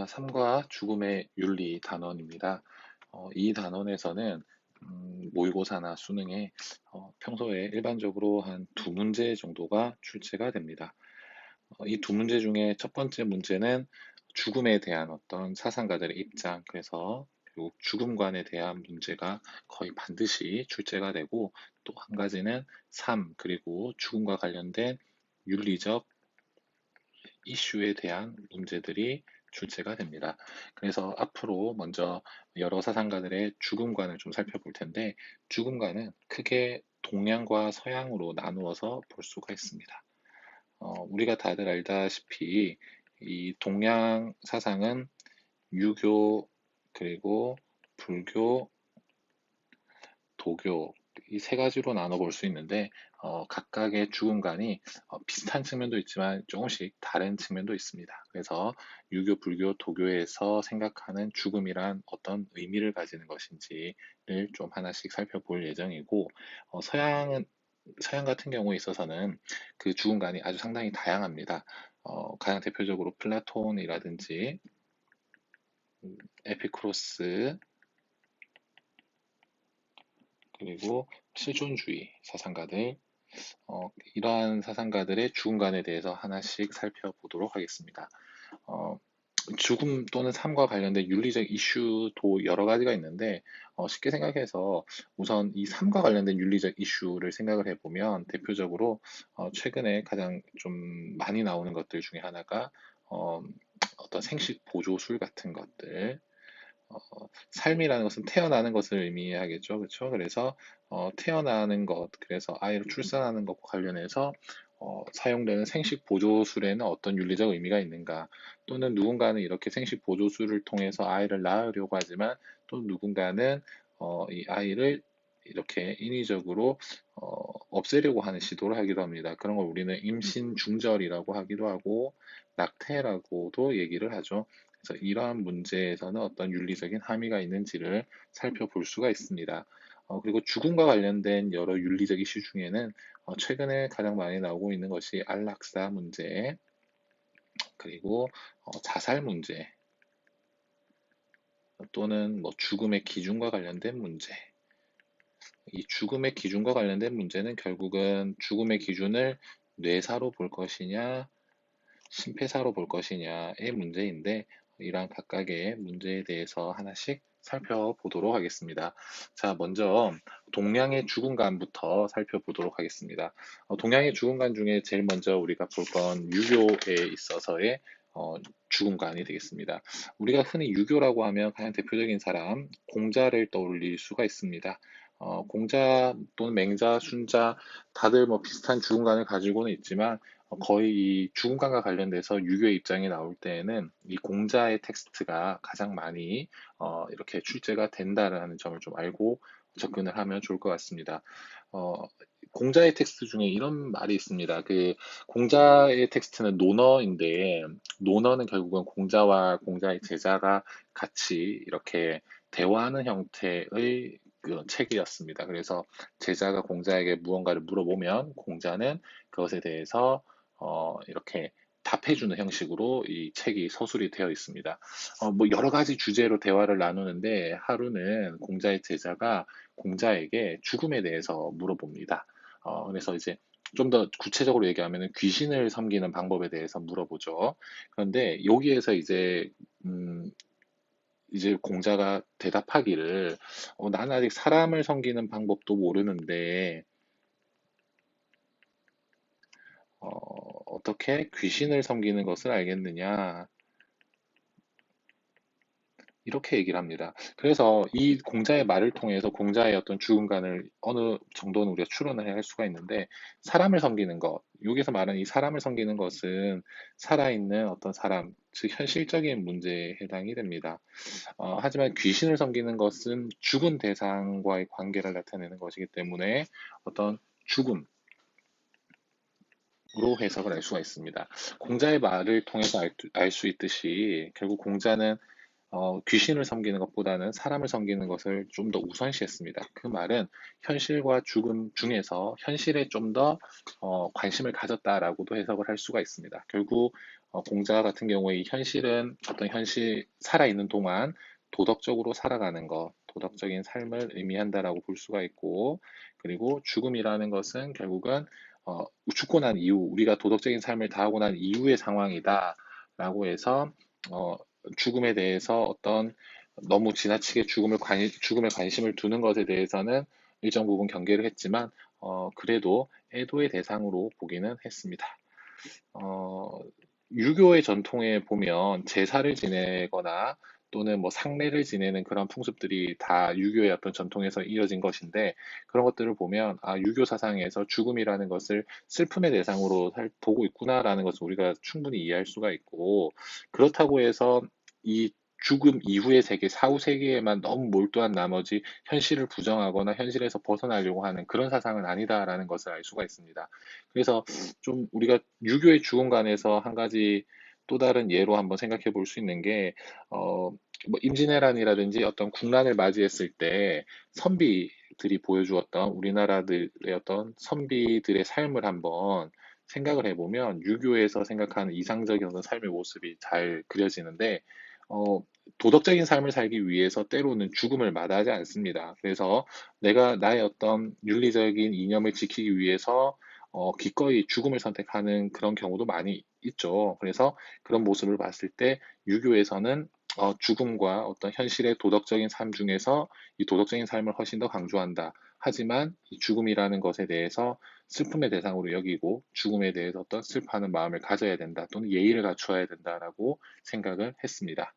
삶과 죽음의 윤리 단원입니다. 이 단원에서는 모의고사나 수능에 평소에 일반적으로 한 두 문제 정도가 출제가 됩니다. 이 두 문제 중에 첫 번째 문제는 죽음에 대한 어떤 사상가들의 입장, 그래서 결국 죽음관에 대한 문제가 거의 반드시 출제가 되고, 또 한 가지는 삶, 그리고 죽음과 관련된 윤리적 이슈에 대한 문제들이 출제가 됩니다. 그래서 앞으로 먼저 여러 사상가들의 죽음관을 좀 살펴볼 텐데, 죽음관은 크게 동양과 서양으로 나누어서 볼 수가 있습니다. 우리가 다들 알다시피 이 동양 사상은 유교, 그리고 불교, 도교, 이 세 가지로 나눠볼 수 있는데, 각각의 죽음관이 비슷한 측면도 있지만 조금씩 다른 측면도 있습니다. 그래서 유교, 불교, 도교에서 생각하는 죽음이란 어떤 의미를 가지는 것인지를 좀 하나씩 살펴볼 예정이고, 서양 같은 경우에 있어서는 그 죽음관이 아주 상당히 다양합니다. 가장 대표적으로 플라톤이라든지 에피쿠로스, 그리고 실존주의 사상가들, 이러한 사상가들의 죽음관에 대해서 하나씩 살펴보도록 하겠습니다. 어, 죽음 또는 삶과 관련된 윤리적 이슈도 여러 가지가 있는데, 쉽게 생각해서 우선 이 삶과 관련된 윤리적 이슈를 생각을 해보면, 대표적으로 최근에 가장 좀 많이 나오는 것들 중에 하나가 어, 어떤 생식 보조술 같은 것들, 어, 삶이라는 것은 태어나는 것을 의미하겠죠. 그렇죠? 그래서 태어나는 것, 그래서 아이를 출산하는 것과 관련해서 사용되는 생식 보조술에는 어떤 윤리적 의미가 있는가? 또는 누군가는 이렇게 생식 보조술을 통해서 아이를 낳으려고 하지만, 또 누군가는 이 아이를 이렇게 인위적으로 없애려고 하는 시도를 하기도 합니다. 그런 걸 우리는 임신 중절이라고 하기도 하고 낙태라고도 얘기를 하죠. 그래서 이러한 문제에서는 어떤 윤리적인 함의가 있는지를 살펴볼 수가 있습니다. 그리고 죽음과 관련된 여러 윤리적 이슈 중에는 최근에 가장 많이 나오고 있는 것이 안락사 문제, 그리고 자살 문제, 또는 뭐 죽음의 기준과 관련된 문제. 이 죽음의 기준과 관련된 문제는 결국은 죽음의 기준을 뇌사로 볼 것이냐, 심폐사로 볼 것이냐의 문제인데, 이러한 각각의 문제에 대해서 하나씩 살펴보도록 하겠습니다. 자, 먼저 동양의 죽음관부터 살펴보도록 하겠습니다. 동양의 죽음관 중에 제일 먼저 우리가 볼 건 유교에 있어서의 죽음관이 되겠습니다. 우리가 흔히 유교라고 하면 가장 대표적인 사람 공자를 떠올릴 수가 있습니다. 공자 또는 맹자, 순자, 다들 뭐 비슷한 죽음관을 가지고는 있지만, 거의 이 죽음관과 관련돼서 유교의 입장이 나올 때에는 이 공자의 텍스트가 가장 많이 이렇게 출제가 된다라는 점을 좀 알고 접근을 하면 좋을 것 같습니다. 어, 공자의 텍스트 중에 이런 말이 있습니다. 그 공자의 텍스트는 논어인데, 논어는 결국은 공자와 공자의 제자가 같이 이렇게 대화하는 형태의 그 책이었습니다. 그래서 제자가 공자에게 무언가를 물어보면 공자는 그것에 대해서 이렇게 답해주는 형식으로 이 책이 서술이 되어 있습니다. 뭐 여러 가지 주제로 대화를 나누는데, 하루는 공자의 제자가 공자에게 죽음에 대해서 물어봅니다. 그래서 이제 좀 더 구체적으로 얘기하면 귀신을 섬기는 방법에 대해서 물어보죠. 그런데 여기에서 이제 공자가 대답하기를, 나는 아직 사람을 섬기는 방법도 모르는데, 어떻게 귀신을 섬기는 것을 알겠느냐? 이렇게 얘기를 합니다. 그래서 이 공자의 말을 통해서 공자의 어떤 죽음관을 어느 정도는 우리가 추론을 할 수가 있는데, 사람을 섬기는 것, 여기서 말하는 이 사람을 섬기는 것은 살아있는 어떤 사람, 즉 현실적인 문제에 해당이 됩니다. 하지만 귀신을 섬기는 것은 죽은 대상과의 관계를 나타내는 것이기 때문에 어떤 죽음으로 해석을 할 수가 있습니다. 공자의 말을 통해서 알 수 있듯이 결국 공자는 귀신을 섬기는 것보다는 사람을 섬기는 것을 좀 더 우선시했습니다. 그 말은 현실과 죽음 중에서 현실에 좀 더 관심을 가졌다라고도 해석을 할 수가 있습니다. 결국 공자 같은 경우에 이 현실은 어떤 현실 살아있는 동안 도덕적으로 살아가는 것, 도덕적인 삶을 의미한다라고 볼 수가 있고, 그리고 죽음이라는 것은 결국은 죽고 난 이후 우리가 도덕적인 삶을 다하고 난 이후의 상황이다라고 해서 어, 죽음에 대해서 어떤 너무 지나치게 죽음에 관심을 두는 것에 대해서는 일정 부분 경계를 했지만 그래도 애도의 대상으로 보기는 했습니다. 어, 유교의 전통에 보면 제사를 지내거나 또는 뭐 상례를 지내는 그런 풍습들이 다 유교의 어떤 전통에서 이어진 것인데 그런 것들을 보면 아, 유교 사상에서 죽음이라는 것을 슬픔의 대상으로 보고 있구나라는 것을 우리가 충분히 이해할 수가 있고 그렇다고 해서 이 죽음 이후의 세계, 사후 세계에만 너무 몰두한 나머지 현실을 부정하거나 현실에서 벗어나려고 하는 그런 사상은 아니다라는 것을 알 수가 있습니다. 그래서 좀 우리가 유교의 주근관에서 한 가지 또 다른 예로 한번 생각해 볼 수 있는 게, 뭐 임진왜란이라든지 어떤 국난을 맞이했을 때 선비들이 보여주었던 우리나라들의 어떤 선비들의 삶을 한번 생각을 해보면 유교에서 생각하는 이상적인 어떤 삶의 모습이 잘 그려지는데, 어, 도덕적인 삶을 살기 위해서 때로는 죽음을 마다하지 않습니다. 그래서 내가 나의 어떤 윤리적인 이념을 지키기 위해서 기꺼이 죽음을 선택하는 그런 경우도 많이 있죠. 그래서 그런 모습을 봤을 때 유교에서는 죽음과 어떤 현실의 도덕적인 삶 중에서 이 도덕적인 삶을 훨씬 더 강조한다. 하지만 이 죽음이라는 것에 대해서 슬픔의 대상으로 여기고 죽음에 대해서 어떤 슬퍼하는 마음을 가져야 된다. 또는 예의를 갖추어야 된다라고 생각을 했습니다.